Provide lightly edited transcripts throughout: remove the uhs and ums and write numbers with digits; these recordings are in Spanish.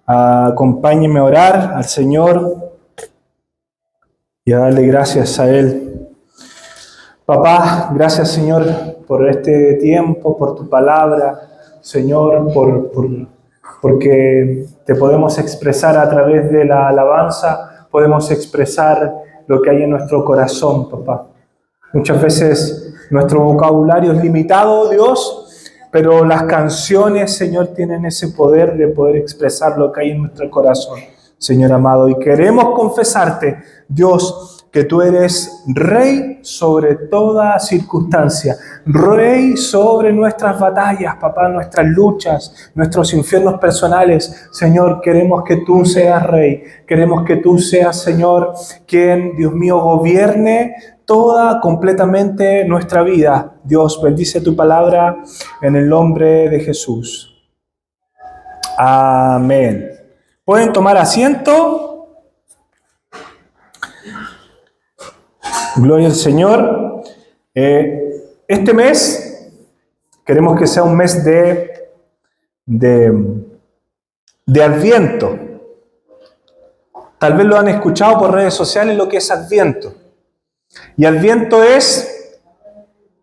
Acompáñenme a orar al Señor y a darle gracias a Él. Papá, gracias Señor por este tiempo, por tu palabra, Señor, porque te podemos expresar a través de la alabanza, podemos expresar lo que hay en nuestro corazón, papá. Muchas veces nuestro vocabulario es limitado, Dios, pero las canciones, Señor, tienen ese poder de poder expresar lo que hay en nuestro corazón, Señor amado. Y queremos confesarte, Dios, que tú eres Rey sobre toda circunstancia, Rey sobre nuestras batallas, papá, nuestras luchas, nuestros infiernos personales. Señor, queremos que tú seas Rey, queremos que tú seas, Señor, quien, Dios mío, gobierne toda, completamente nuestra vida. Dios, bendice tu palabra en el nombre de Jesús. Amén. ¿Pueden tomar asiento? Gloria al Señor. Este mes queremos que sea un mes de Adviento. Tal vez lo han escuchado por redes sociales lo que es Adviento. Y Adviento es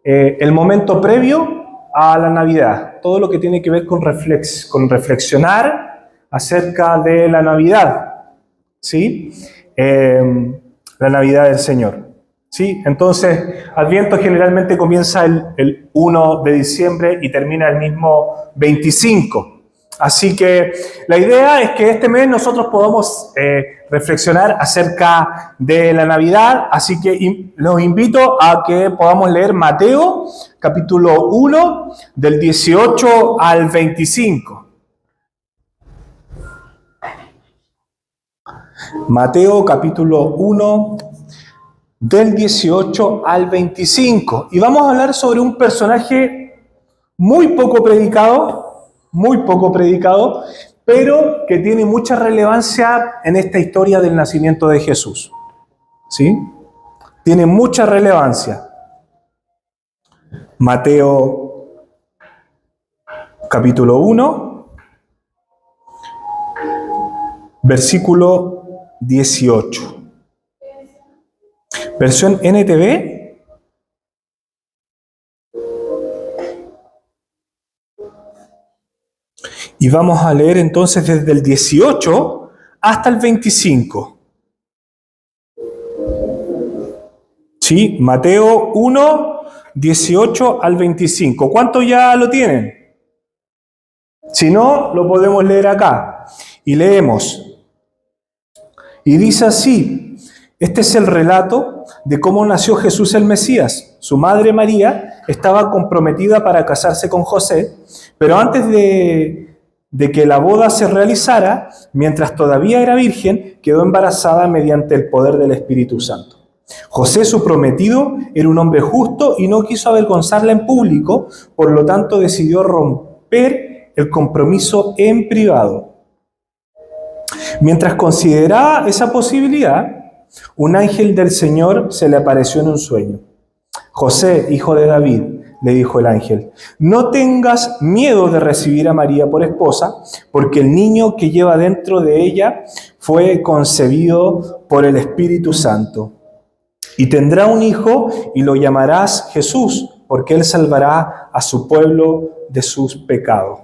el momento previo a la Navidad. Todo lo que tiene que ver con reflexionar acerca de la Navidad. ¿Sí? La Navidad del Señor. ¿Sí? Entonces, Adviento generalmente comienza el 1 de diciembre y termina el mismo 25. Así que la idea es que este mes nosotros podamos reflexionar acerca de la Navidad. Así que los invito a que podamos leer Mateo, capítulo 1, del 18 al 25. Mateo, capítulo 1, del 18 al 25. Y vamos a hablar sobre un personaje muy poco predicado, pero que tiene mucha relevancia en esta historia del nacimiento de Jesús. ¿Sí? Tiene mucha relevancia. Mateo, capítulo 1, versículo 18. Versión NTV. Y vamos a leer entonces desde el 18 hasta el 25. ¿Sí? Mateo 1, 18 al 25. ¿Cuántos ya lo tienen? Si no, lo podemos leer acá. Y leemos. Y dice así: este es el relato de cómo nació Jesús el Mesías. Su madre María estaba comprometida para casarse con José, pero antes de que la boda se realizara, mientras todavía era virgen, quedó embarazada mediante el poder del Espíritu Santo. José, su prometido, era un hombre justo y no quiso avergonzarla en público, por lo tanto decidió romper el compromiso en privado. Mientras consideraba esa posibilidad, un ángel del Señor se le apareció en un sueño. José, hijo de David, le dijo el ángel, no tengas miedo de recibir a María por esposa, porque el niño que lleva dentro de ella fue concebido por el Espíritu Santo. Y tendrá un hijo y lo llamarás Jesús, porque él salvará a su pueblo de sus pecados.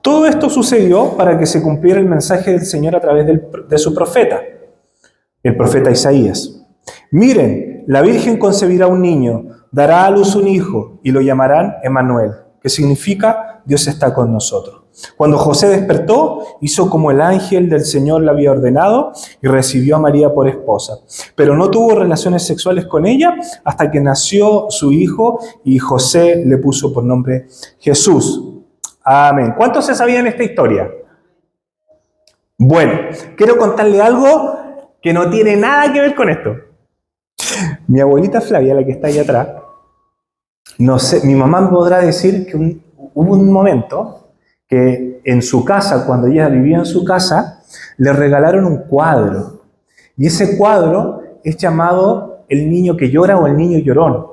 Todo esto sucedió para que se cumpliera el mensaje del Señor a través de su profeta, el profeta Isaías. Miren, la Virgen concebirá un niño, dará a luz un hijo y lo llamarán Emmanuel, que significa Dios está con nosotros. Cuando José despertó, hizo como el ángel del Señor le había ordenado y recibió a María por esposa. Pero no tuvo relaciones sexuales con ella hasta que nació su hijo y José le puso por nombre Jesús. Amén. ¿Cuántos se sabían esta historia? Bueno, quiero contarle algo que no tiene nada que ver con esto. Mi abuelita Flavia, la que está ahí atrás, no sé, mi mamá me podrá decir que hubo un momento que en su casa, cuando ella vivía en su casa, le regalaron un cuadro. Y ese cuadro es llamado El niño que llora o El niño llorón.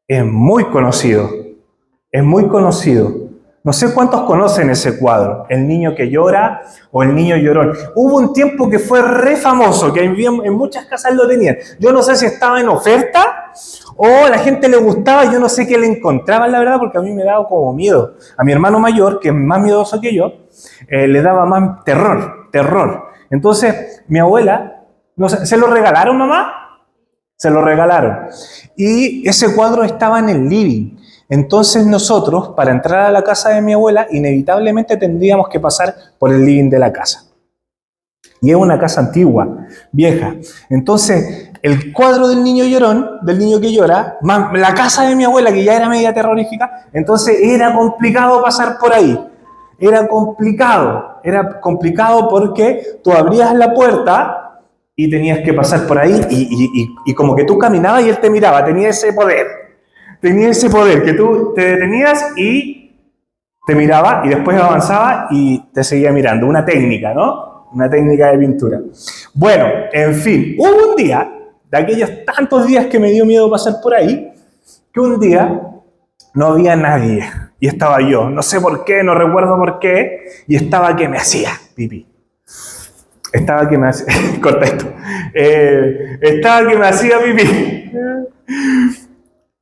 Es muy conocido. Es muy conocido. No sé cuántos conocen ese cuadro, El niño que llora o El niño llorón. Hubo un tiempo que fue re famoso, que en muchas casas lo tenían. Yo no sé si estaba en oferta o a la gente le gustaba, yo no sé qué le encontraban, la verdad, porque a mí me daba como miedo. A mi hermano mayor, que es más miedoso que yo, le daba más terror. Entonces, mi abuela, no sé, ¿se lo regalaron, mamá? Se lo regalaron. Y ese cuadro estaba en el living. Entonces nosotros, para entrar a la casa de mi abuela, inevitablemente tendríamos que pasar por el living de la casa. Y es una casa antigua, vieja. Entonces, el cuadro del niño llorón, del niño que llora, más la casa de mi abuela, que ya era media terrorífica, entonces era complicado pasar por ahí. Era complicado porque tú abrías la puerta y tenías que pasar por ahí y como que tú caminabas y él te miraba, tenía ese poder que tú te detenías y te miraba y después avanzaba y te seguía mirando. Una técnica, ¿no? Una técnica de pintura. Bueno, en fin, hubo un día, de aquellos tantos días que me dio miedo pasar por ahí, que un día no había nadie y estaba yo. No sé por qué, no recuerdo por qué, y estaba que me hacía pipí. Estaba que me hacía... Corta esto. Estaba que me hacía pipí.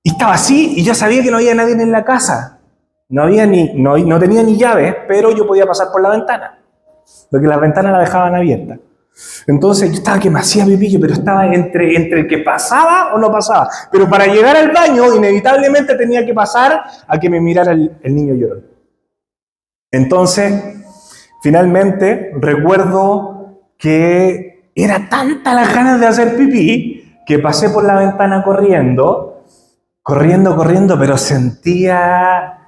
Y estaba así, y yo sabía que no había nadie en la casa. No tenía ni llaves, pero yo podía pasar por la ventana. Porque las ventanas las dejaban abiertas. Entonces yo estaba que me hacía pipí, pero estaba entre el que pasaba o no pasaba. Pero para llegar al baño, inevitablemente tenía que pasar a que me mirara el niño llorón. Entonces, finalmente, recuerdo que era tanta las ganas de hacer pipí que pasé por la ventana corriendo, pero sentía,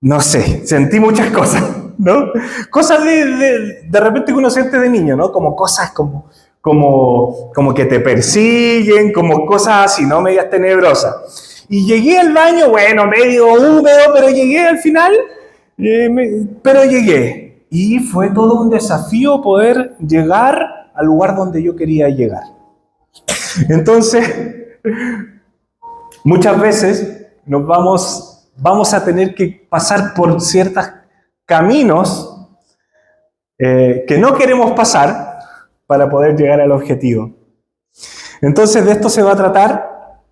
no sé, sentí muchas cosas, ¿no? Cosas de repente que uno siente de niño, ¿no? Como cosas como que te persiguen, como cosas así, ¿no? Medias tenebrosas. Y llegué al baño, bueno, medio húmedo, pero llegué al final, pero llegué. Y fue todo un desafío poder llegar al lugar donde yo quería llegar. Entonces... muchas veces vamos a tener que pasar por ciertos caminos que no queremos pasar para poder llegar al objetivo. Entonces de esto se va a tratar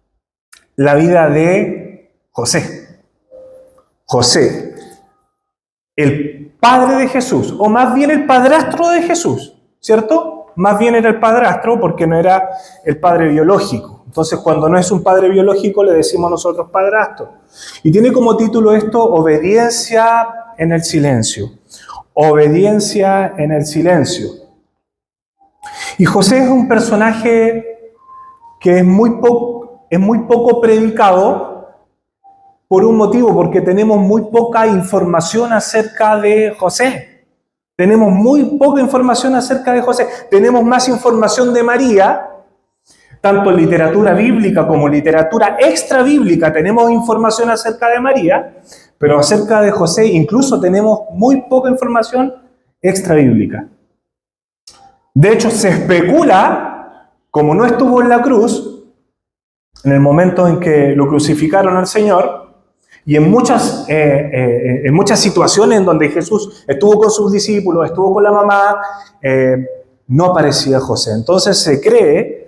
la vida de José. José, el padre de Jesús, o más bien el padrastro de Jesús, ¿cierto? Más bien era el padrastro porque no era el padre biológico. Entonces, cuando no es un padre biológico, le decimos nosotros padrastro. Y tiene como título esto, Obediencia en el silencio. Obediencia en el silencio. Y José es un personaje que es muy poco predicado por un motivo, porque tenemos muy poca información acerca de José. Tenemos muy poca información acerca de José. Tenemos más información de María. Tanto en literatura bíblica como literatura extra bíblica tenemos información acerca de María, pero acerca de José incluso tenemos muy poca información extra bíblica. De hecho, se especula, como no estuvo en la cruz, en el momento en que lo crucificaron al Señor, y en muchas situaciones en donde Jesús estuvo con sus discípulos, estuvo con la mamá, no aparecía José. Entonces se cree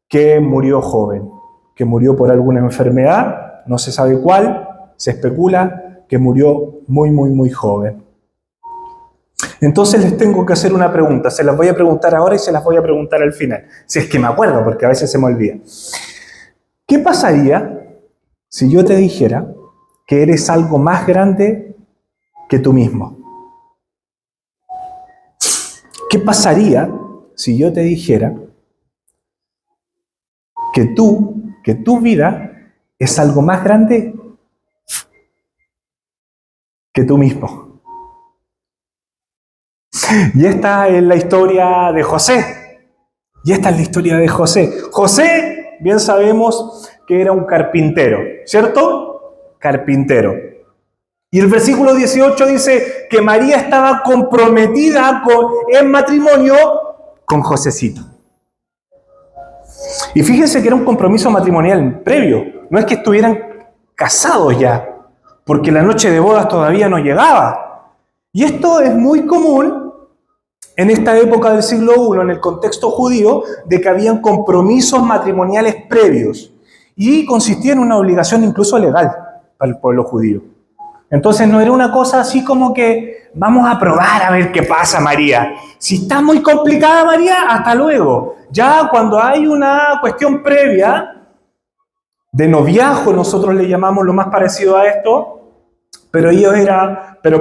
que murió joven, que murió por alguna enfermedad, no se sabe cuál, se especula que murió muy joven. Entonces les tengo que hacer una pregunta, se las voy a preguntar ahora y se las voy a preguntar al final, si es que me acuerdo, porque a veces se me olvida. ¿Qué pasaría si yo te dijera que eres algo más grande que tú mismo? ¿Qué pasaría si yo te dijera que tu vida es algo más grande que tú mismo? Y esta es la historia de José. José, bien sabemos que era un carpintero, ¿cierto? Carpintero. Y el versículo 18 dice que María estaba comprometida en matrimonio con Josecito. Y fíjense que era un compromiso matrimonial previo. No es que estuvieran casados ya. porque la noche de bodas todavía no llegaba. Y esto es muy común en esta época del siglo I, en el contexto judío, de que habían compromisos matrimoniales previos y consistía en una obligación incluso legal para el pueblo judío. Entonces no era una cosa así como que vamos a probar a ver qué pasa, María. Si está muy complicada, María, hasta luego. Ya cuando hay una cuestión previa de noviazgo, nosotros le llamamos lo más parecido a esto, pero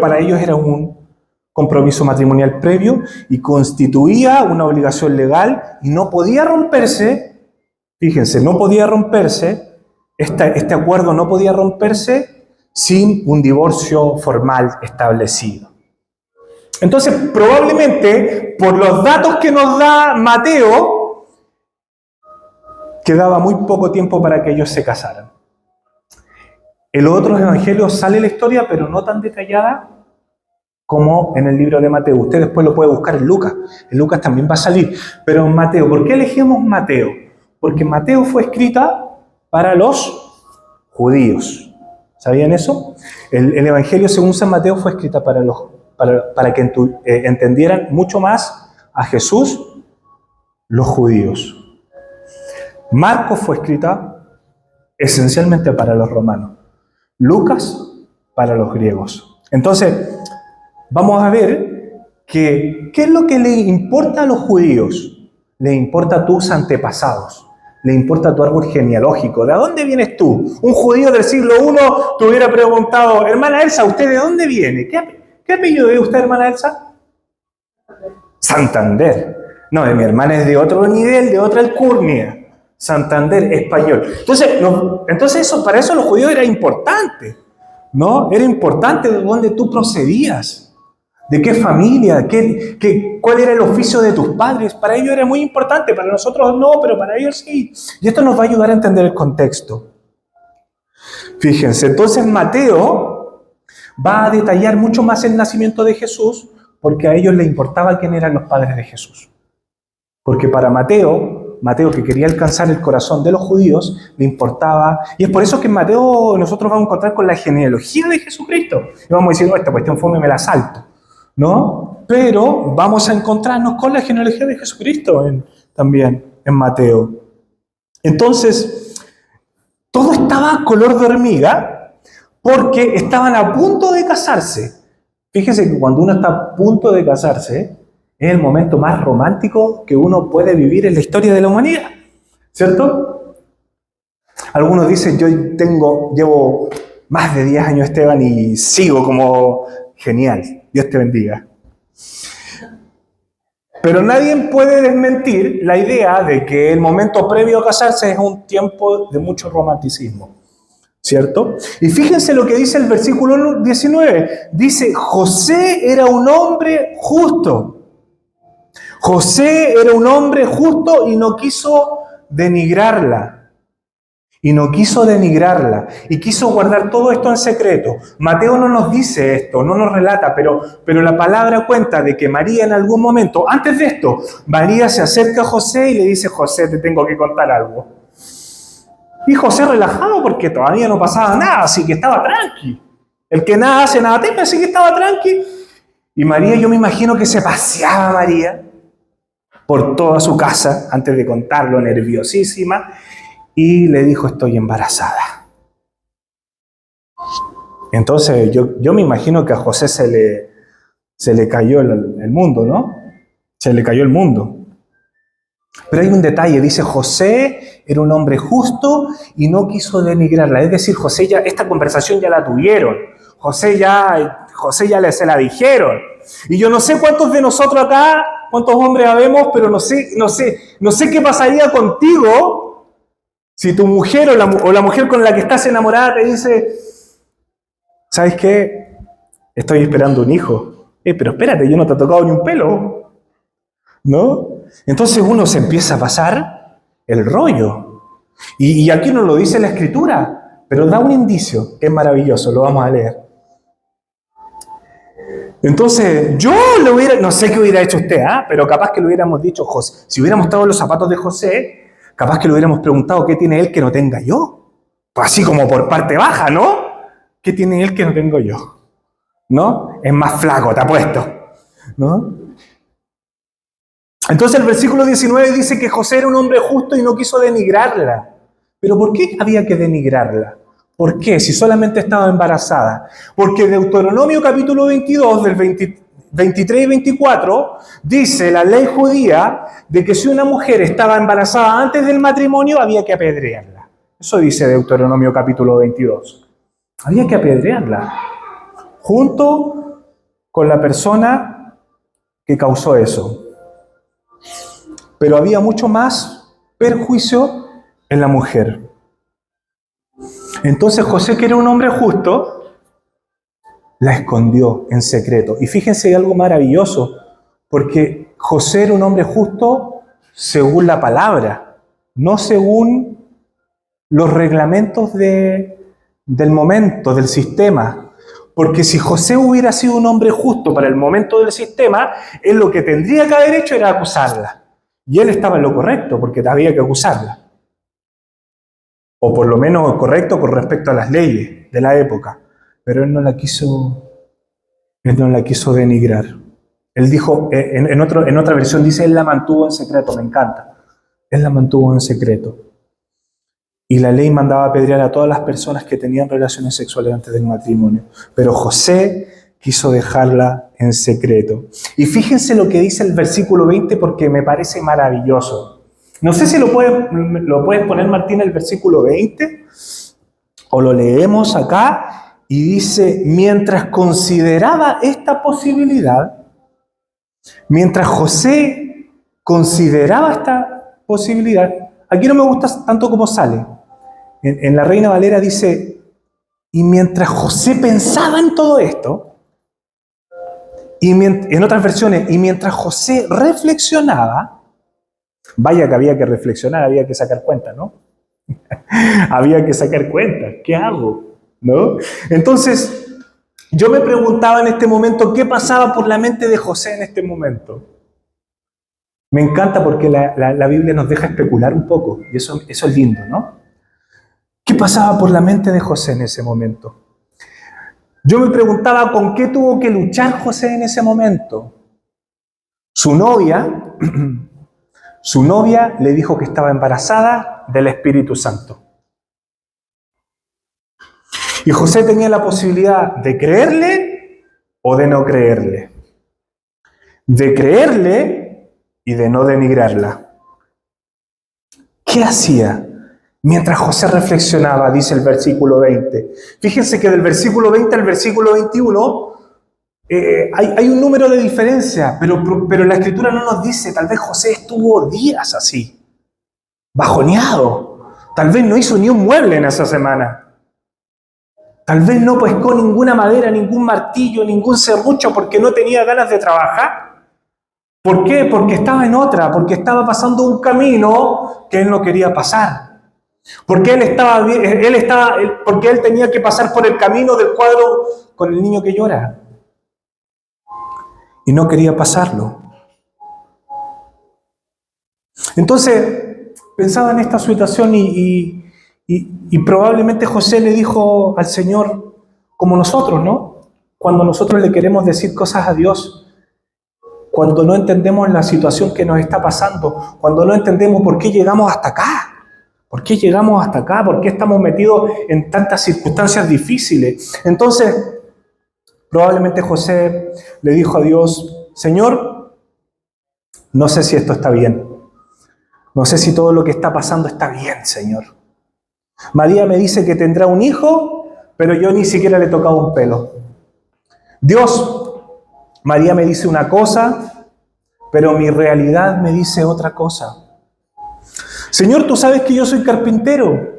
para ellos era un compromiso matrimonial previo y constituía una obligación legal y no podía romperse, fíjense, no podía romperse, este acuerdo no podía romperse sin un divorcio formal establecido. Entonces, probablemente, por los datos que nos da Mateo, quedaba muy poco tiempo para que ellos se casaran. En los otros evangelios sale la historia, pero no tan detallada como en el libro de Mateo. Usted después lo puede buscar en Lucas. En Lucas también va a salir. Pero en Mateo, ¿por qué elegimos Mateo? Porque Mateo fue escrita para los judíos. ¿Sabían eso? El Evangelio según San Mateo fue escrita para que entendieran mucho más a Jesús los judíos. Marcos fue escrita esencialmente para los romanos. Lucas para los griegos. Entonces, vamos a ver qué es lo que le importa a los judíos. Le importa a tus antepasados. Le importa tu árbol genealógico. ¿De dónde vienes tú? Un judío del siglo I te hubiera preguntado, hermana Elsa, ¿usted de dónde viene? ¿Qué apellido es usted, hermana Elsa? Santander. No, mi hermana es de otro nivel, de otra alcurnia. Santander, español. Entonces eso, para eso los judíos era importante, ¿no? Era importante de dónde tú procedías. ¿De qué familia? ¿Cuál era el oficio de tus padres? Para ellos era muy importante, para nosotros no, pero para ellos sí. Y esto nos va a ayudar a entender el contexto. Fíjense, entonces Mateo va a detallar mucho más el nacimiento de Jesús, porque a ellos les importaba quién eran los padres de Jesús. Porque para Mateo que quería alcanzar el corazón de los judíos, le importaba. Y es por eso que en Mateo nosotros vamos a encontrar con la genealogía de Jesucristo. Y vamos a decir, no, esta cuestión fome me la salto, ¿no? Pero vamos a encontrarnos con la genealogía de Jesucristo también en Mateo. Entonces, todo estaba color de hormiga porque estaban a punto de casarse. Fíjese que cuando uno está a punto de casarse, es el momento más romántico que uno puede vivir en la historia de la humanidad, ¿cierto? Algunos dicen, yo llevo más de 10 años, Esteban, y sigo como genial. Dios te bendiga. Pero nadie puede desmentir la idea de que el momento previo a casarse es un tiempo de mucho romanticismo, ¿cierto? Y fíjense lo que dice el versículo 19. Dice, José era un hombre justo. José era un hombre justo y no quiso denigrarla. Y quiso guardar todo esto en secreto. Mateo no nos dice esto, no nos relata, pero la palabra cuenta de que María en algún momento, antes de esto, María se acerca a José y le dice, José, te tengo que contar algo. Y José relajado porque todavía no pasaba nada, así que estaba tranqui. El que nada hace, nada teme, así que estaba tranqui. Y María, yo me imagino que se paseaba María por toda su casa, antes de contarlo, nerviosísima, y le dijo, estoy embarazada. Entonces, yo me imagino que a José se le cayó el mundo, ¿no? Se le cayó el mundo. Pero hay un detalle, dice, José era un hombre justo y no quiso denigrarla. Es decir, esta conversación ya la tuvieron. José ya se la dijeron. Y yo no sé cuántos de nosotros acá, cuántos hombres habemos, pero no sé qué pasaría contigo si tu mujer o la mujer con la que estás enamorada te dice, ¿sabes qué? Estoy esperando un hijo. Pero espérate, yo no te he tocado ni un pelo, ¿no? Entonces uno se empieza a pasar el rollo. Y aquí no lo dice la Escritura, pero da un indicio que es maravilloso, lo vamos a leer. Entonces, no sé qué hubiera hecho usted, pero capaz que le hubiéramos dicho, José, si hubiéramos estado en los zapatos de José, capaz que le hubiéramos preguntado qué tiene él que no tenga yo. Pues así como por parte baja, ¿no? ¿Qué tiene él que no tengo yo? ¿No? Es más flaco, te apuesto. ¿No? Entonces el versículo 19 dice que José era un hombre justo y no quiso denigrarla. ¿Pero por qué había que denigrarla? ¿Por qué? Si solamente estaba embarazada. Porque Deuteronomio capítulo 22, del 23 y 24, dice la ley judía de que si una mujer estaba embarazada antes del matrimonio, había que apedrearla. Eso dice Deuteronomio capítulo 22. Había que apedrearla. Junto con la persona que causó eso. Pero había mucho más perjuicio en la mujer. Entonces José, que era un hombre justo, la escondió en secreto. Y fíjense, hay algo maravilloso, porque José era un hombre justo según la palabra, no según los reglamentos del momento, del sistema. Porque si José hubiera sido un hombre justo para el momento del sistema, él lo que tendría que haber hecho era acusarla. Y él estaba en lo correcto, porque había que acusarla. O por lo menos correcto con respecto a las leyes de la época. Pero él no la quiso denigrar. Él dijo, en otra versión dice, él la mantuvo en secreto, me encanta. Él la mantuvo en secreto. Y la ley mandaba apedrear a todas las personas que tenían relaciones sexuales antes del matrimonio. Pero José quiso dejarla en secreto. Y fíjense lo que dice el versículo 20 porque me parece maravilloso. No sé si lo puedes poner, Martín, el versículo 20, o lo leemos acá, y dice, mientras consideraba esta posibilidad, mientras José consideraba esta posibilidad, aquí no me gusta tanto como sale. En la Reina Valera dice, y mientras José pensaba en todo esto, y en otras versiones, y mientras José reflexionaba, vaya que había que reflexionar, había que sacar cuenta, ¿no? Había que sacar cuenta, ¿qué hago? ¿No? Entonces, yo me preguntaba en este momento, ¿qué pasaba por la mente de José en este momento? Me encanta porque la Biblia nos deja especular un poco, y eso es lindo, ¿no? ¿Qué pasaba por la mente de José en ese momento? Yo me preguntaba con qué tuvo que luchar José en ese momento. Su novia le dijo que estaba embarazada del Espíritu Santo. Y José tenía la posibilidad de creerle o de no creerle. De creerle y de no denigrarla. ¿Qué hacía? Mientras José reflexionaba, dice el versículo 20. Fíjense que del versículo 20 al versículo 21 hay un número de diferencia, pero la Escritura no nos dice, tal vez José estuvo días así, bajoneado. Tal vez no hizo ni un mueble en esa semana. Tal vez no pescó ninguna madera, ningún martillo, ningún serrucho porque no tenía ganas de trabajar. ¿Por qué? Porque estaba en otra, porque estaba pasando un camino que él no quería pasar. Porque porque él tenía que pasar por el camino del cuadro con el niño que llora. Y no quería pasarlo. Entonces, pensaba en esta situación y probablemente José le dijo al Señor, como nosotros, ¿no? Cuando nosotros le queremos decir cosas a Dios, cuando no entendemos la situación que nos está pasando, cuando no entendemos por qué llegamos hasta acá. ¿Por qué llegamos hasta acá? ¿Por qué estamos metidos en tantas circunstancias difíciles? Entonces, probablemente José le dijo a Dios, Señor, no sé si esto está bien. No sé si todo lo que está pasando está bien, Señor. María me dice que tendrá un hijo, pero yo ni siquiera le he tocado un pelo. Dios, María me dice una cosa, pero mi realidad me dice otra cosa. Señor, tú sabes que yo soy carpintero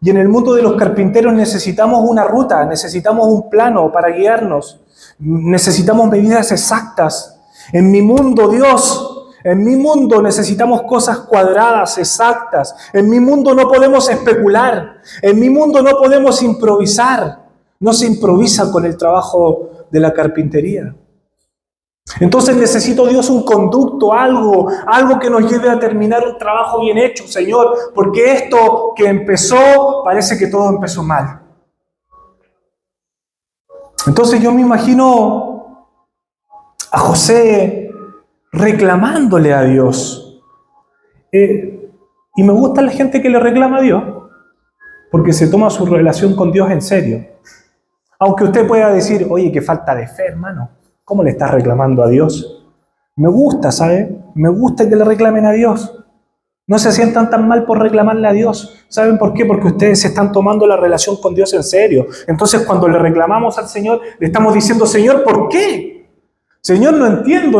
y en el mundo de los carpinteros necesitamos una ruta, necesitamos un plano para guiarnos, necesitamos medidas exactas. En mi mundo, Dios, en mi mundo necesitamos cosas cuadradas, exactas. En mi mundo no podemos especular, en mi mundo no podemos improvisar. No se improvisa con el trabajo de la carpintería. Entonces necesito, Dios, un conducto, algo que nos lleve a terminar un trabajo bien hecho, Señor, porque esto que empezó, parece que todo empezó mal. Entonces yo me imagino a José reclamándole a Dios. Y me gusta la gente que le reclama a Dios, porque se toma su relación con Dios en serio. Aunque usted pueda decir, oye, qué falta de fe, hermano. ¿Cómo le estás reclamando a Dios? Me gusta, ¿sabe? Me gusta que le reclamen a Dios. No se sientan tan mal por reclamarle a Dios. ¿Saben por qué? Porque ustedes se están tomando la relación con Dios en serio. Entonces, cuando le reclamamos al Señor, le estamos diciendo, Señor, ¿por qué? Señor, no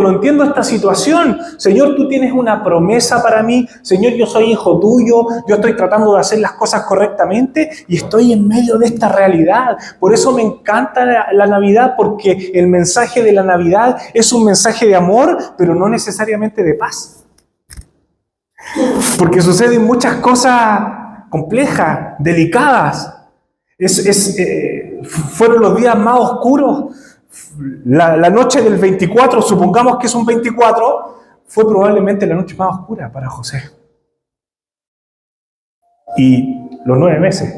entiendo esta situación. Señor, tú tienes una promesa para mí. Señor, yo soy hijo tuyo. Yo estoy tratando de hacer las cosas correctamente y estoy en medio de esta realidad. Por eso me encanta la Navidad, porque el mensaje de la Navidad es un mensaje de amor, pero no necesariamente de paz. Porque suceden muchas cosas complejas, delicadas. Fueron los días más oscuros. La noche del 24, supongamos que es un 24, fue probablemente la noche más oscura para José. Y los 9 meses.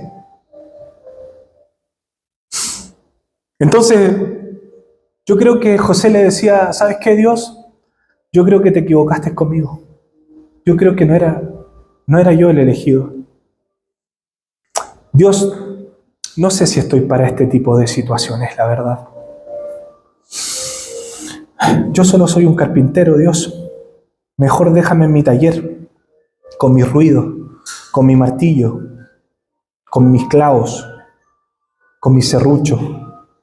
Entonces, yo creo que José le decía, ¿sabes qué, Dios? Yo creo que te equivocaste conmigo. Yo creo que no era yo el elegido. Dios, no sé si estoy para este tipo de situaciones, la verdad. Yo solo soy un carpintero, Dios. Mejor déjame en mi taller, con mi ruido, con mi martillo, con mis clavos, con mi serrucho.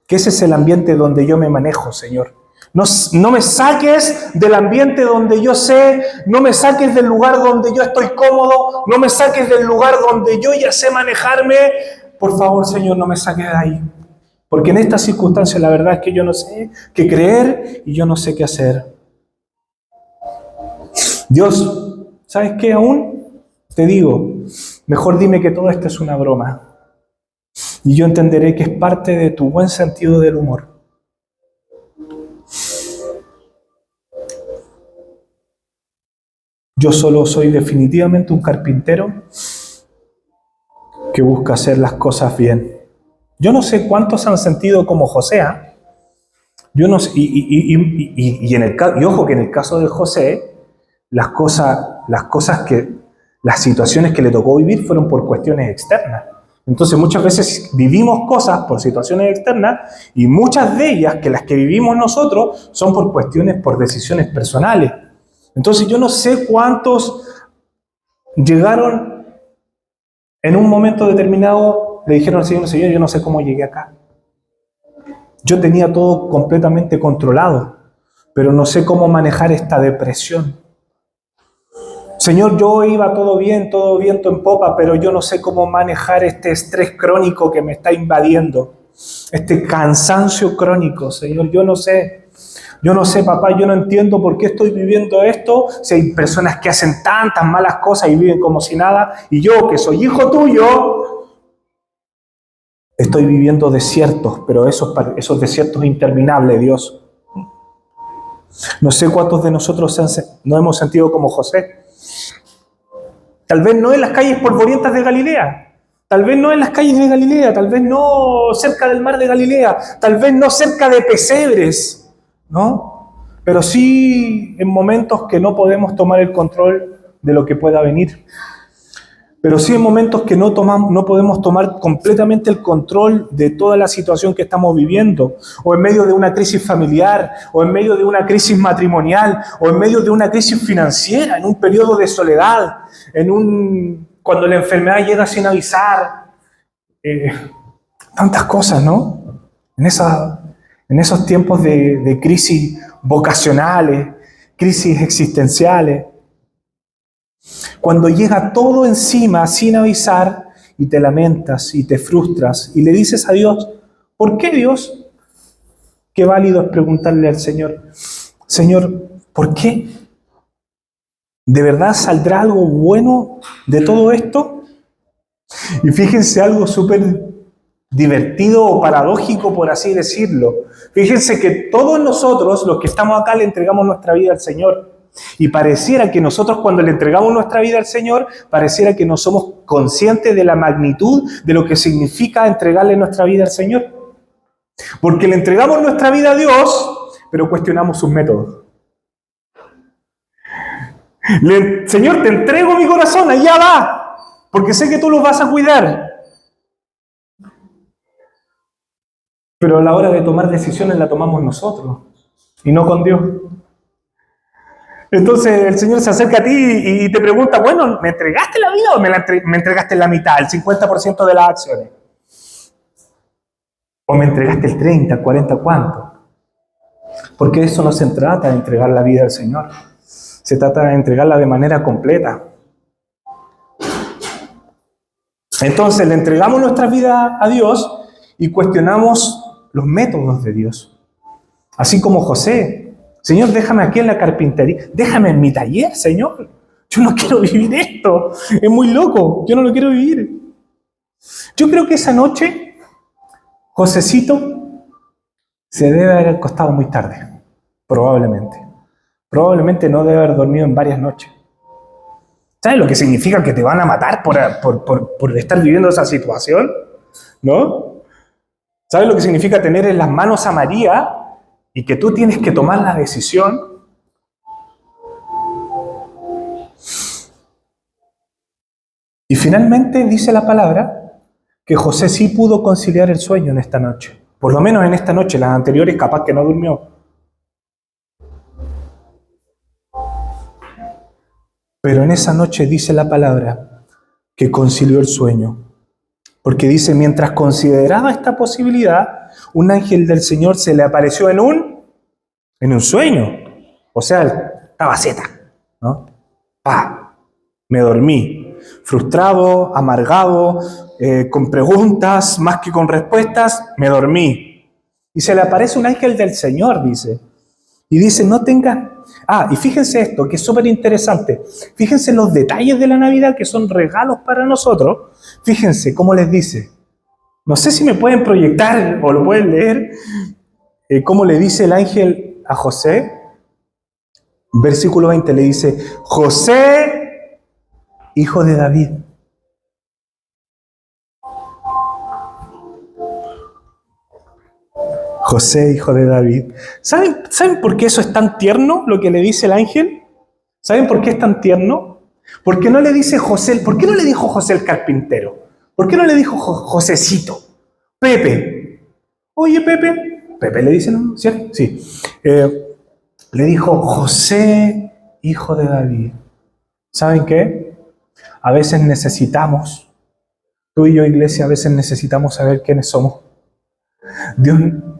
Que ese es el ambiente donde yo me manejo, Señor. No me saques del ambiente donde yo sé, no me saques del lugar donde yo estoy cómodo, no me saques del lugar donde yo ya sé manejarme. Por favor, Señor, no me saques de ahí. Porque en estas circunstancias la verdad es que yo no sé qué creer y yo no sé qué hacer. Dios, ¿sabes qué aún? Te digo, mejor dime que todo esto es una broma. Y yo entenderé que es parte de tu buen sentido del humor. Yo solo soy definitivamente un carpintero que busca hacer las cosas bien. Yo no sé cuántos han sentido como José. Yo no sé, y ojo que en el caso de José, las situaciones que le tocó vivir fueron por cuestiones externas. Entonces muchas veces vivimos cosas por situaciones externas y muchas de ellas, que las que vivimos nosotros, son por decisiones personales. Entonces yo no sé cuántos llegaron en un momento determinado, le dijeron al Señor, Señor, yo no sé cómo llegué acá. Yo tenía todo completamente controlado, pero no sé cómo manejar esta depresión. Señor, yo iba todo viento en popa, pero yo no sé cómo manejar este estrés crónico que me está invadiendo. Este cansancio crónico, Señor, yo no sé. Yo no sé, papá, yo no entiendo por qué estoy viviendo esto, si hay personas que hacen tantas malas cosas y viven como si nada, y yo, que soy hijo tuyo, estoy viviendo desiertos, pero esos desiertos interminables, Dios. No sé cuántos de nosotros nos hemos sentido como José. Tal vez no en las calles polvorientas de Galilea, tal vez no en las calles de Galilea, tal vez no cerca del mar de Galilea, tal vez no cerca de pesebres, ¿no? Pero sí en momentos que no podemos tomar el control de lo que pueda venir. Pero sí en momentos que no podemos tomar completamente el control de toda la situación que estamos viviendo, o en medio de una crisis familiar, o en medio de una crisis matrimonial, o en medio de una crisis financiera, en un periodo de soledad, cuando la enfermedad llega sin avisar, tantas cosas, ¿no? En esos tiempos de crisis vocacionales, crisis existenciales, cuando llega todo encima sin avisar y te lamentas y te frustras y le dices a Dios, ¿por qué, Dios? Qué válido es preguntarle al Señor, Señor, ¿por qué? ¿De verdad saldrá algo bueno de todo esto? Y fíjense algo súper divertido o paradójico, por así decirlo. Fíjense que todos nosotros, los que estamos acá, le entregamos nuestra vida al Señor. Y pareciera que nosotros cuando le entregamos nuestra vida al Señor, pareciera que no somos conscientes de la magnitud de lo que significa entregarle nuestra vida al Señor. Porque le entregamos nuestra vida a Dios, pero cuestionamos sus métodos. Señor, te entrego mi corazón, allá va, porque sé que tú los vas a cuidar. Pero a la hora de tomar decisiones la tomamos nosotros y no con Dios. Entonces el Señor se acerca a ti y te pregunta, bueno, ¿me entregaste la vida o me entregaste la mitad, el 50% de las acciones? ¿O me entregaste el 30, 40, cuánto? Porque eso no se trata de entregar la vida al Señor. Se trata de entregarla de manera completa. Entonces le entregamos nuestra vida a Dios y cuestionamos los métodos de Dios. Así como José. Señor, déjame aquí en la carpintería. Déjame en mi taller, Señor. Yo no quiero vivir esto. Es muy loco. Yo no lo quiero vivir. Yo creo que esa noche, Josecito se debe haber acostado muy tarde. Probablemente. Probablemente no debe haber dormido en varias noches. ¿Sabes lo que significa que te van a matar por estar viviendo esa situación? ¿No? ¿Sabes lo que significa tener en las manos a María y que tú tienes que tomar la decisión? Y finalmente dice la palabra que José sí pudo conciliar el sueño en esta noche. Por lo menos en esta noche, las anteriores capaz que no durmió. Pero en esa noche dice la palabra que concilió el sueño. Porque dice, mientras consideraba esta posibilidad, un ángel del Señor se le apareció en un sueño. O sea, estaba zeta, ¿no? Me dormí. Frustrado, amargado, con preguntas más que con respuestas, me dormí. Y se le aparece un ángel del Señor, dice. Y dice, no tengas... y fíjense esto, que es súper interesante. Fíjense los detalles de la Navidad, que son regalos para nosotros. Fíjense cómo les dice. No sé si me pueden proyectar o lo pueden leer. Cómo le dice el ángel a José. Versículo 20 le dice, José, hijo de David. José, hijo de David. ¿Saben por qué eso es tan tierno, lo que le dice el ángel? ¿Saben por qué es tan tierno? Porque no le dice José, ¿por qué no le dijo José el carpintero? ¿Por qué no le dijo Josecito? Pepe. Oye, Pepe. Pepe le dice, ¿no? ¿Cierto? Sí. Le dijo José, hijo de David. ¿Saben qué? A veces necesitamos, tú y yo, iglesia, a veces necesitamos saber quiénes somos.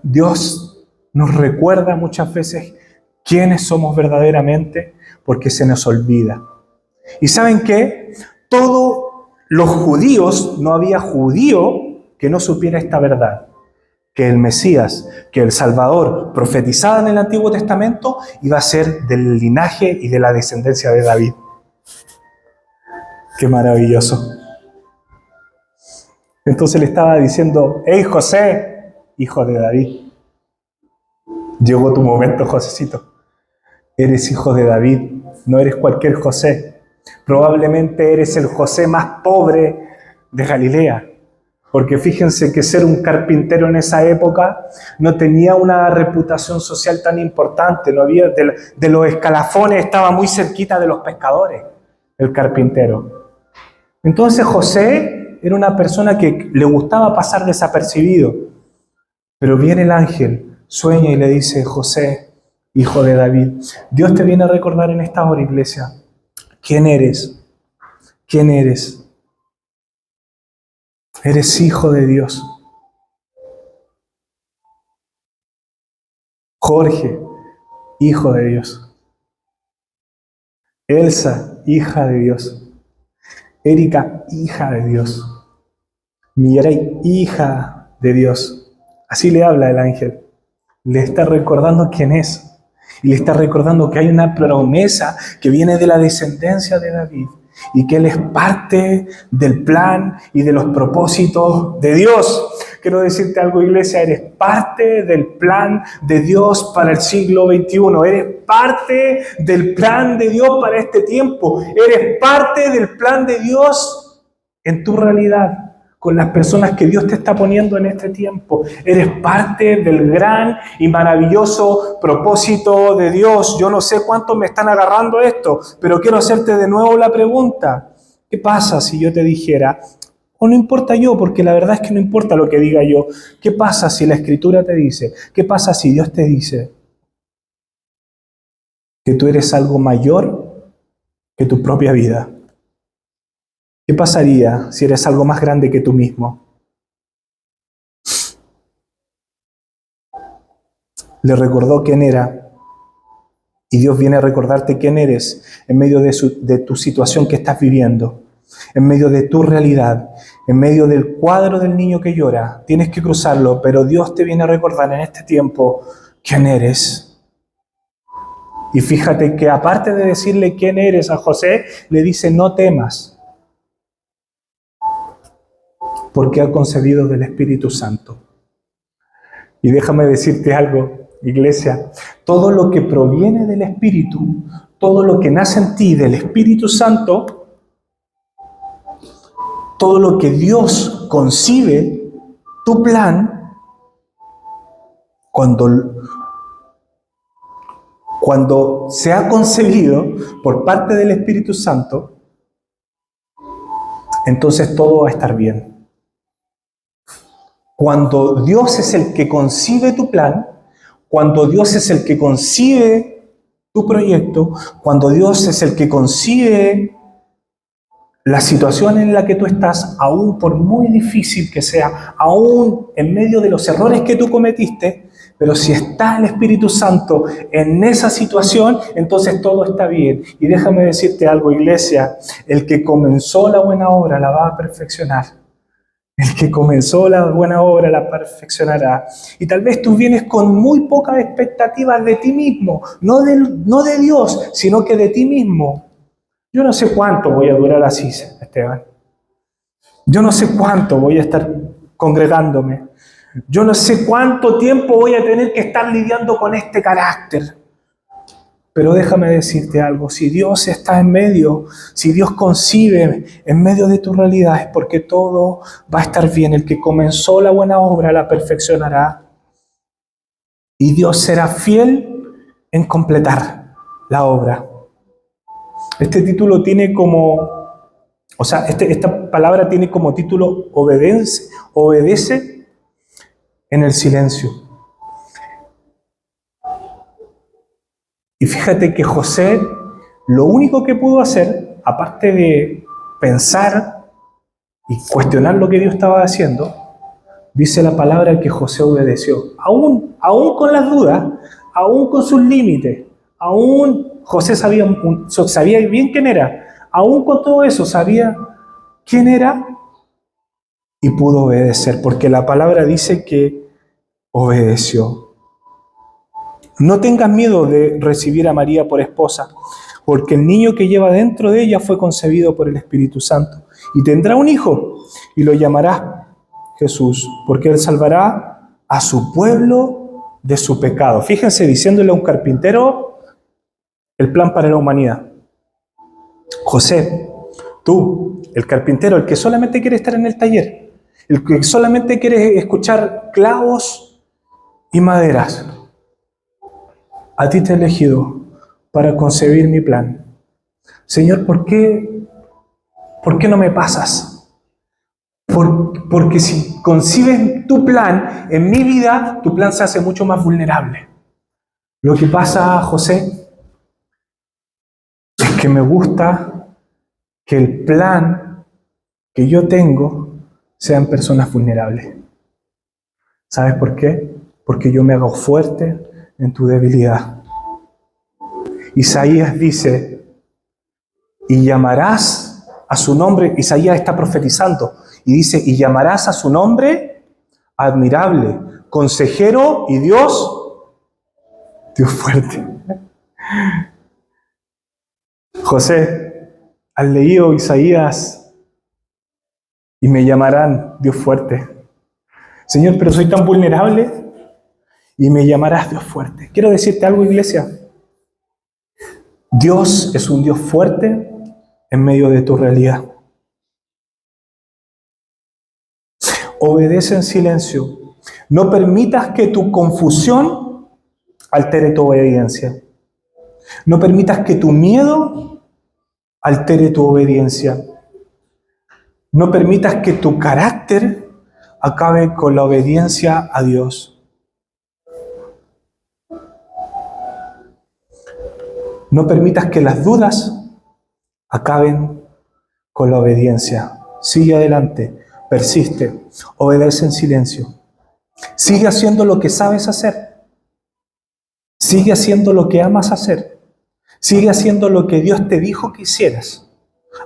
Dios nos recuerda muchas veces quiénes somos verdaderamente porque se nos olvida. ¿Y saben qué? Todos los judíos, no había judío que no supiera esta verdad. Que el Mesías, que el Salvador profetizado en el Antiguo Testamento iba a ser del linaje y de la descendencia de David. ¡Qué maravilloso! Entonces le estaba diciendo, hey José, hijo de David, llegó tu momento, Josecito. Eres hijo de David, no eres cualquier José. Probablemente eres el José más pobre de Galilea. Porque fíjense que ser un carpintero en esa época no tenía una reputación social tan importante. No había, de los escalafones estaba muy cerquita de los pescadores, el carpintero. Entonces José era una persona que le gustaba pasar desapercibido. Pero viene el ángel, sueña y le dice, José, hijo de David, Dios te viene a recordar en esta hora, iglesia, ¿quién eres? ¿Quién eres? Eres hijo de Dios. Jorge, hijo de Dios. Elsa, hija de Dios. Erika, hija de Dios. Mireille, hija de Dios. Así le habla el ángel. Le está recordando quién es. Y le está recordando que hay una promesa que viene de la descendencia de David. Y que Él es parte del plan y de los propósitos de Dios. Quiero decirte algo, iglesia, eres parte del plan de Dios para el siglo XXI. Eres parte del plan de Dios para este tiempo. Eres parte del plan de Dios en tu realidad. con las personas que Dios te está poniendo en este tiempo. Eres parte del gran y maravilloso propósito de Dios. Yo no sé cuántos me están agarrando esto, pero quiero hacerte de nuevo la pregunta. ¿Qué pasa si yo te dijera, o no importa yo, porque la verdad es que no importa lo que diga yo, qué pasa si la Escritura te dice, qué pasa si Dios te dice que tú eres algo mayor que tu propia vida? ¿Qué pasaría si eres algo más grande que tú mismo? Le recordó quién era y Dios viene a recordarte quién eres en medio de tu situación que estás viviendo, en medio de tu realidad, en medio del cuadro del niño que llora. Tienes que cruzarlo, pero Dios te viene a recordar en este tiempo quién eres. Y fíjate que aparte de decirle quién eres a José, le dice no temas, porque ha concebido del Espíritu Santo. Y déjame decirte algo, iglesia, todo lo que proviene del Espíritu, todo lo que nace en ti del Espíritu Santo, todo lo que Dios concibe, tu plan, cuando se ha concebido por parte del Espíritu Santo, entonces todo va a estar bien. Cuando Dios es el que concibe tu plan, cuando Dios es el que concibe tu proyecto, cuando Dios es el que concibe la situación en la que tú estás, aún por muy difícil que sea, aún en medio de los errores que tú cometiste, pero si está el Espíritu Santo en esa situación, entonces todo está bien. Y déjame decirte algo, iglesia, el que comenzó la buena obra la va a perfeccionar. El que comenzó la buena obra la perfeccionará. Y tal vez tú vienes con muy pocas expectativas de ti mismo, no de Dios, sino que de ti mismo. Yo no sé cuánto voy a durar así, Esteban. Yo no sé cuánto voy a estar congregándome. Yo no sé cuánto tiempo voy a tener que estar lidiando con este carácter. Pero déjame decirte algo, si Dios está en medio, si Dios concibe en medio de tu realidad, es porque todo va a estar bien. El que comenzó la buena obra la perfeccionará. Y Dios será fiel en completar la obra. Este título tiene esta palabra tiene como título obedece en el silencio. Y fíjate que José, lo único que pudo hacer, aparte de pensar y cuestionar lo que Dios estaba haciendo, dice la palabra que José obedeció. Aún con las dudas, aún con sus límites, aún José sabía bien quién era, aún con todo eso sabía quién era y pudo obedecer, porque la palabra dice que obedeció. No tengas miedo de recibir a María por esposa, porque el niño que lleva dentro de ella fue concebido por el Espíritu Santo. Y tendrá un hijo, y lo llamará Jesús, porque él salvará a su pueblo de su pecado. Fíjense, diciéndole a un carpintero el plan para la humanidad. José, tú, el carpintero, el que solamente quiere estar en el taller, el que solamente quiere escuchar clavos y maderas, a ti te he elegido para concebir mi plan. Señor, ¿por qué no me pasas? Porque si concibes tu plan en mi vida, tu plan se hace mucho más vulnerable. Lo que pasa, José, es que me gusta que el plan que yo tengo sean personas vulnerables. ¿Sabes por qué? Porque yo me hago fuerte en tu debilidad. Isaías dice, y llamarás a su nombre, Isaías está profetizando, y dice, y llamarás a su nombre admirable, consejero y Dios fuerte. José, has leído Isaías y me llamarán Dios fuerte. Señor, pero soy tan vulnerable y me llamarás Dios fuerte. Quiero decirte algo, iglesia. Dios es un Dios fuerte en medio de tu realidad. Obedece en silencio. No permitas que tu confusión altere tu obediencia. No permitas que tu miedo altere tu obediencia. No permitas que tu carácter acabe con la obediencia a Dios. No permitas que las dudas acaben con la obediencia. Sigue adelante, persiste, obedece en silencio. Sigue haciendo lo que sabes hacer. Sigue haciendo lo que amas hacer. Sigue haciendo lo que Dios te dijo que hicieras,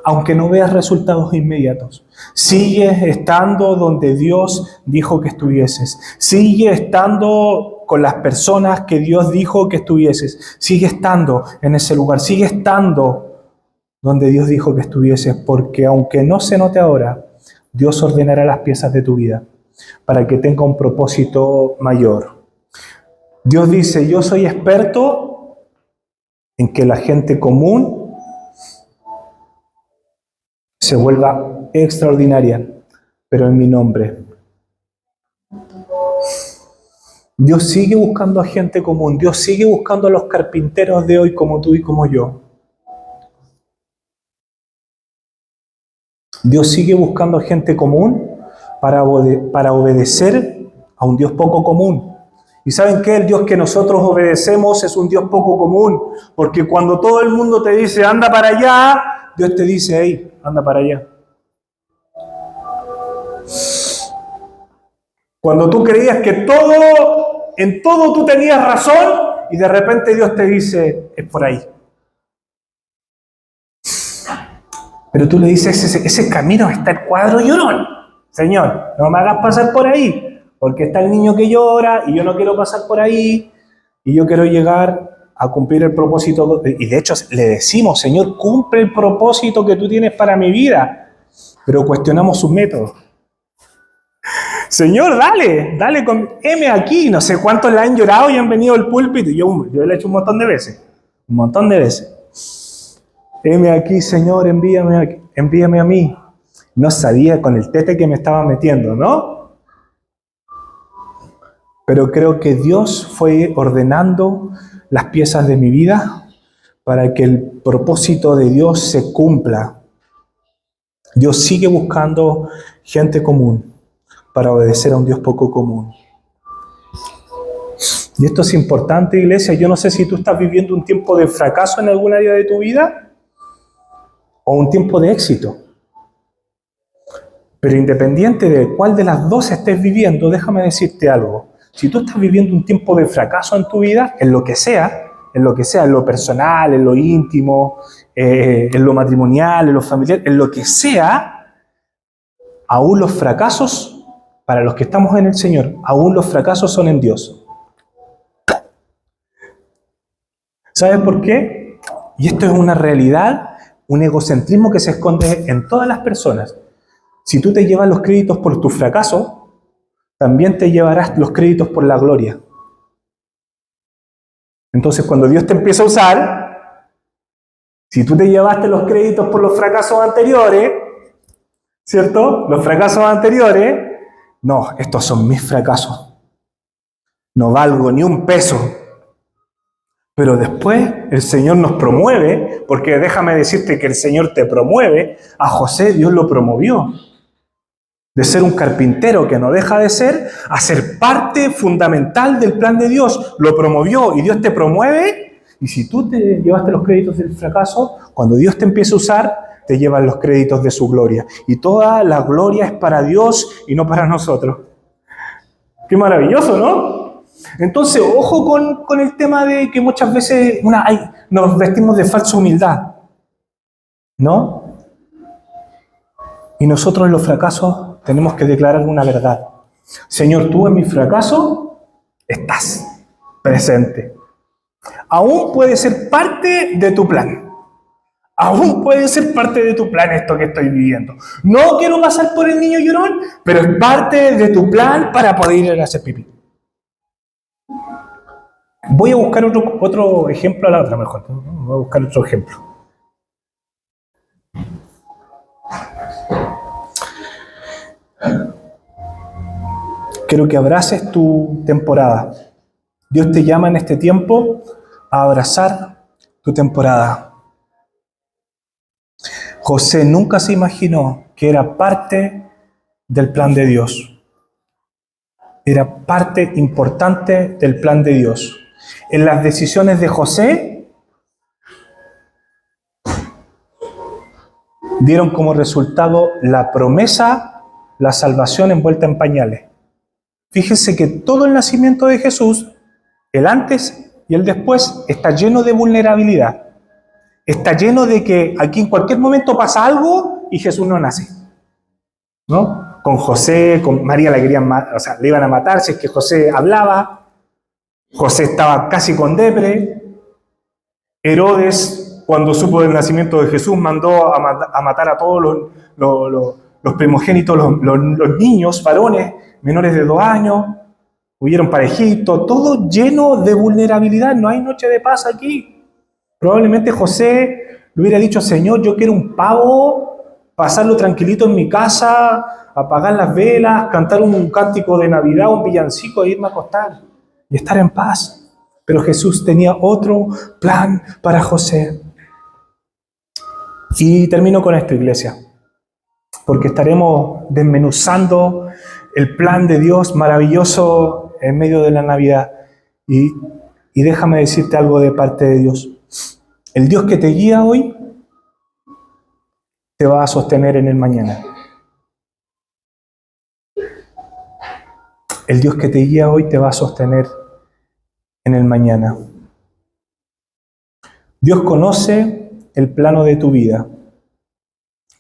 aunque no veas resultados inmediatos. Sigue estando donde Dios dijo que estuvieses. Sigue estando con las personas que Dios dijo que estuvieses. Sigue estando en ese lugar. Sigue estando donde Dios dijo que estuvieses, porque aunque no se note ahora, Dios ordenará las piezas de tu vida para que tenga un propósito mayor. Dios dice, yo soy experto en que la gente común se vuelva extraordinaria, pero en mi nombre. Dios sigue buscando a gente común. Dios sigue buscando a los carpinteros de hoy como tú y como yo. Dios sigue buscando a gente común para obedecer a un Dios poco común. ¿Y saben qué? El Dios que nosotros obedecemos es un Dios poco común. Porque cuando todo el mundo te dice, anda para allá, Dios te dice, hey, anda para allá. Cuando tú creías que en todo tú tenías razón, y de repente Dios te dice, es por ahí. Pero tú le dices, ese camino está el cuadro llorón. Señor, no me hagas pasar por ahí. Porque está el niño que llora y yo no quiero pasar por ahí y yo quiero llegar a cumplir el propósito. Y de hecho le decimos, Señor, cumple el propósito que tú tienes para mi vida. Pero cuestionamos sus métodos. Señor, dale, heme aquí. No sé cuántos le han llorado y han venido al púlpito. Yo le he hecho un montón de veces. Heme aquí, Señor, envíame a mí. No sabía con el tete que me estaba metiendo, ¿no? Pero creo que Dios fue ordenando las piezas de mi vida para que el propósito de Dios se cumpla. Dios sigue buscando gente común para obedecer a un Dios poco común. Y esto es importante, iglesia. Yo no sé si tú estás viviendo un tiempo de fracaso en algún área de tu vida o un tiempo de éxito. Pero independiente de cuál de las dos estés viviendo, déjame decirte algo. Si tú estás viviendo un tiempo de fracaso en tu vida, en lo que sea, en lo personal, en lo íntimo, en lo matrimonial, en lo familiar, en lo que sea, aún los fracasos, para los que estamos en el Señor, aún los fracasos son en Dios. ¿Sabes por qué? Y esto es una realidad, un egocentrismo que se esconde en todas las personas. Si tú te llevas los créditos por tu fracaso, también te llevarás los créditos por la gloria. Entonces, cuando Dios te empieza a usar, si tú te llevaste los créditos por los fracasos anteriores, ¿cierto? Los fracasos anteriores, no, estos son mis fracasos. No valgo ni un peso. Pero después el Señor nos promueve, porque déjame decirte que el Señor te promueve. A José Dios lo promovió. De ser un carpintero que no deja de ser, a ser parte fundamental del plan de Dios. Lo promovió y Dios te promueve. Y si tú te llevaste los créditos del fracaso, cuando Dios te empieza a usar, te llevan los créditos de su gloria. Y toda la gloria es para Dios y no para nosotros. Qué maravilloso, ¿no? Entonces, ojo con el tema de que muchas veces nos vestimos de falsa humildad, ¿no? Y nosotros en los fracasos tenemos que declarar una verdad. Señor, tú en mi fracaso estás presente. Aún puede ser parte de tu plan. Aún puede ser parte de tu plan esto que estoy viviendo. No quiero pasar por el niño llorón, pero es parte de tu plan para poder ir a hacer pipí. Voy a buscar otro ejemplo a la otra mejor. Voy a buscar otro ejemplo. Quiero que abraces tu temporada. Dios te llama en este tiempo a abrazar tu temporada. José nunca se imaginó que era parte del plan de Dios. Era parte importante del plan de Dios. En las decisiones de José dieron como resultado la promesa, la salvación envuelta en pañales. Fíjense que todo el nacimiento de Jesús, el antes y el después, está lleno de vulnerabilidad. Está lleno de que aquí en cualquier momento pasa algo y Jesús no nace, ¿no? Con José, con María la querían matar, o sea, le iban a matar si es que José hablaba. José estaba casi con depre. Herodes, cuando supo del nacimiento de Jesús, mandó a matar a todos los primogénitos, los niños, varones, menores de 2 años. Huyeron para Egipto, todo lleno de vulnerabilidad. No hay noche de paz aquí. Probablemente José le hubiera dicho: Señor, yo quiero un pavo, pasarlo tranquilito en mi casa, apagar las velas, cantar un cántico de Navidad, un villancico e irme a acostar y estar en paz. Pero Jesús tenía otro plan para José. Y termino con esto, iglesia, porque estaremos desmenuzando el plan de Dios maravilloso en medio de la Navidad. Y déjame decirte algo de parte de Dios. El Dios que te guía hoy te va a sostener en el mañana. El Dios que te guía hoy te va a sostener en el mañana. Dios conoce el plano de tu vida.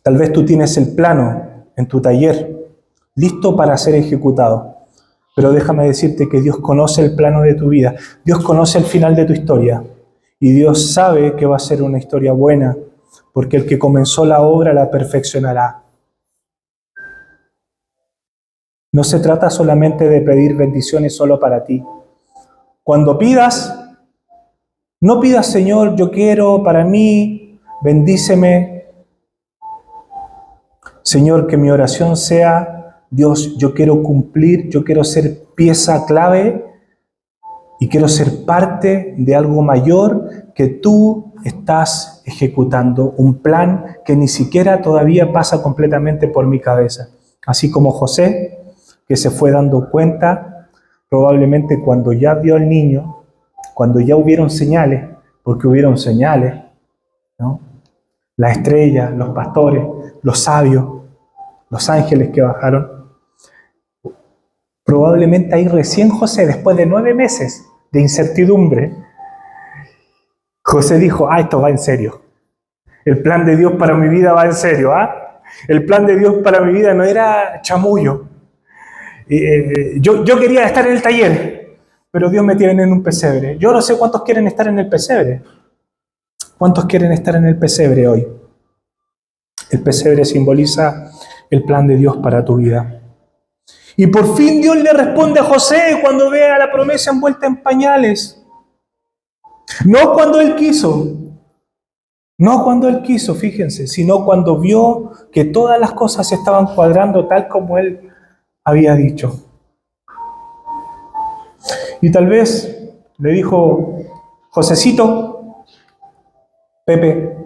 Tal vez tú tienes el plano en tu taller, listo para ser ejecutado. Pero déjame decirte que Dios conoce el plano de tu vida. Dios conoce el final de tu historia. Y Dios sabe que va a ser una historia buena, porque el que comenzó la obra la perfeccionará. No se trata solamente de pedir bendiciones solo para ti. Cuando pidas, no pidas: Señor, yo quiero para mí, bendíceme. Señor, que mi oración sea: Dios, yo quiero cumplir, yo quiero ser pieza clave y quiero ser parte de algo mayor que tú estás ejecutando, un plan que ni siquiera todavía pasa completamente por mi cabeza. Así como José, que se fue dando cuenta, probablemente cuando ya vio al niño, cuando ya hubieron señales, porque hubieron señales, ¿no? Las estrellas, los pastores, los sabios, los ángeles que bajaron. Probablemente ahí recién José, después de 9 meses de incertidumbre, José dijo: esto va en serio. El plan de Dios para mi vida va en serio, El plan de Dios para mi vida no era chamullo. Yo quería estar en el taller, pero Dios me tiene en un pesebre. Yo no sé cuántos quieren estar en el pesebre. ¿Cuántos quieren estar en el pesebre hoy? El pesebre simboliza el plan de Dios para tu vida. Y por fin Dios le responde a José cuando vea la promesa envuelta en pañales. No cuando él quiso. No cuando él quiso, fíjense, sino cuando vio que todas las cosas estaban cuadrando tal como él había dicho. Y tal vez le dijo: Josecito, Pepe,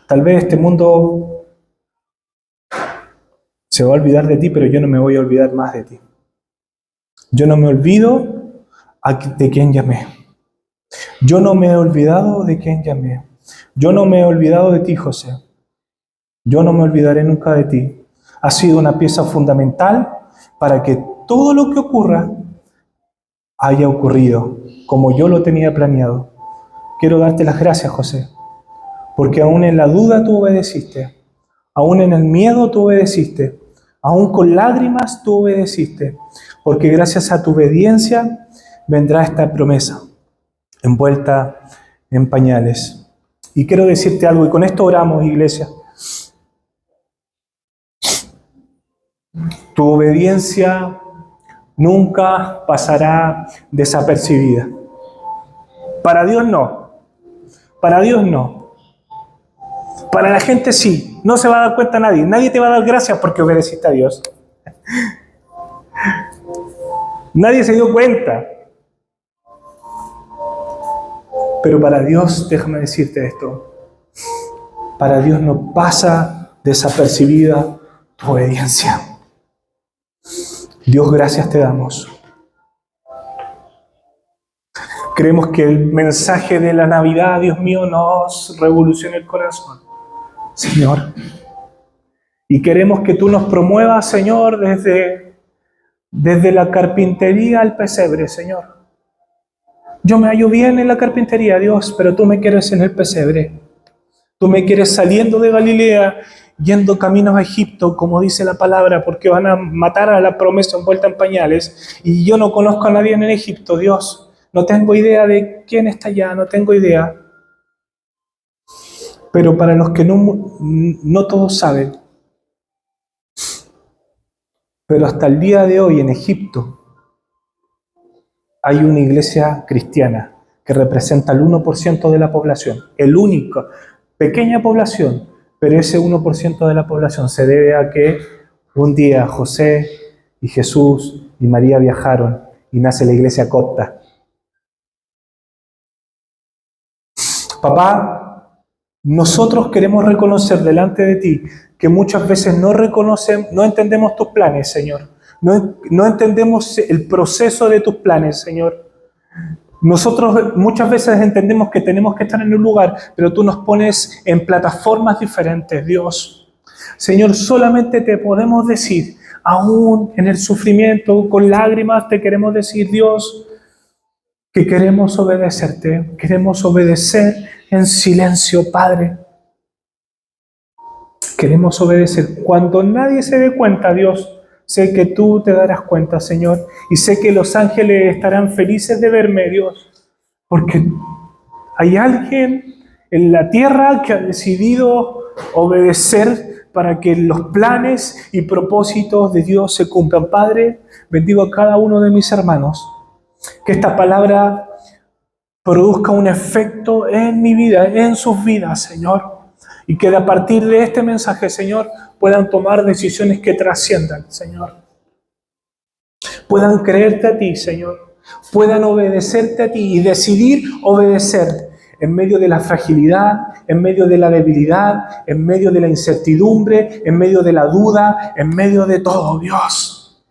tal vez este mundo se va a olvidar de ti, pero yo no me voy a olvidar más de ti. Yo no me olvido de quién llamé. Yo no me he olvidado de quién llamé. Yo no me he olvidado de ti, José. Yo no me olvidaré nunca de ti. Has sido una pieza fundamental para que todo lo que ocurra haya ocurrido como yo lo tenía planeado. Quiero darte las gracias, José, porque aún en la duda tú obedeciste, aún en el miedo tú obedeciste, aún con lágrimas tú obedeciste, porque gracias a tu obediencia vendrá esta promesa envuelta en pañales. Y quiero decirte algo, y con esto oramos, iglesia. Tu obediencia nunca pasará desapercibida. Para Dios no. Para Dios no. Para la gente sí. No se va a dar cuenta nadie. Nadie te va a dar gracias porque obedeciste a Dios. Nadie se dio cuenta. Pero para Dios, déjame decirte esto, para Dios no pasa desapercibida tu obediencia. Dios, gracias te damos. Creemos que el mensaje de la Navidad, Dios mío, nos revoluciona el corazón, Señor. Y queremos que tú nos promuevas, Señor, desde la carpintería al pesebre, Señor. Yo me hallo bien en la carpintería, Dios, pero tú me quieres en el pesebre. Tú me quieres saliendo de Galilea, yendo caminos a Egipto, como dice la palabra, porque van a matar a la promesa envuelta en pañales. Y yo no conozco a nadie en Egipto, Dios. No tengo idea de quién está allá, no tengo idea. Pero para los que no todos saben, pero hasta el día de hoy en Egipto hay una iglesia cristiana que representa el 1% de la población, el único, pequeña población, pero ese 1% de la población se debe a que un día José y Jesús y María viajaron y nace la iglesia copta. Papá, nosotros queremos reconocer delante de ti que muchas veces no entendemos tus planes, Señor. No entendemos el proceso de tus planes, Señor. Nosotros muchas veces entendemos que tenemos que estar en un lugar, pero tú nos pones en plataformas diferentes, Dios. Señor, solamente te podemos decir, aún en el sufrimiento, con lágrimas, te queremos decir, Dios, que queremos obedecerte, queremos obedecer en silencio, Padre. Queremos obedecer. Cuando nadie se dé cuenta, Dios, sé que tú te darás cuenta, Señor, y sé que los ángeles estarán felices de verme, Dios, porque hay alguien en la tierra que ha decidido obedecer para que los planes y propósitos de Dios se cumplan. Padre, bendigo a cada uno de mis hermanos, que esta palabra produzca un efecto en mi vida, en sus vidas, Señor. Y que a partir de este mensaje, Señor, puedan tomar decisiones que trasciendan, Señor. Puedan creerte a ti, Señor. Puedan obedecerte a ti y decidir obedecer en medio de la fragilidad, en medio de la debilidad, en medio de la incertidumbre, en medio de la duda, en medio de todo, Dios.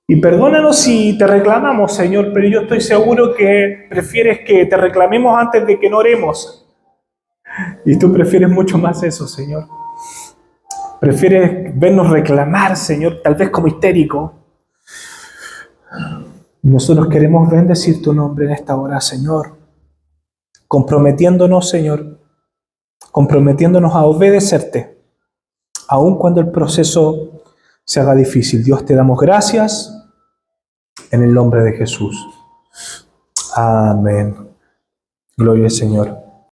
Y perdónanos si te reclamamos, Señor, pero yo estoy seguro que prefieres que te reclamemos antes de que no oremos. Y tú prefieres mucho más eso, Señor. Prefieres vernos reclamar, Señor, tal vez como histérico. Y nosotros queremos bendecir tu nombre en esta hora, Señor. Comprometiéndonos, Señor. Comprometiéndonos a obedecerte. Aun cuando el proceso se haga difícil. Dios, te damos gracias en el nombre de Jesús. Amén. Gloria al Señor.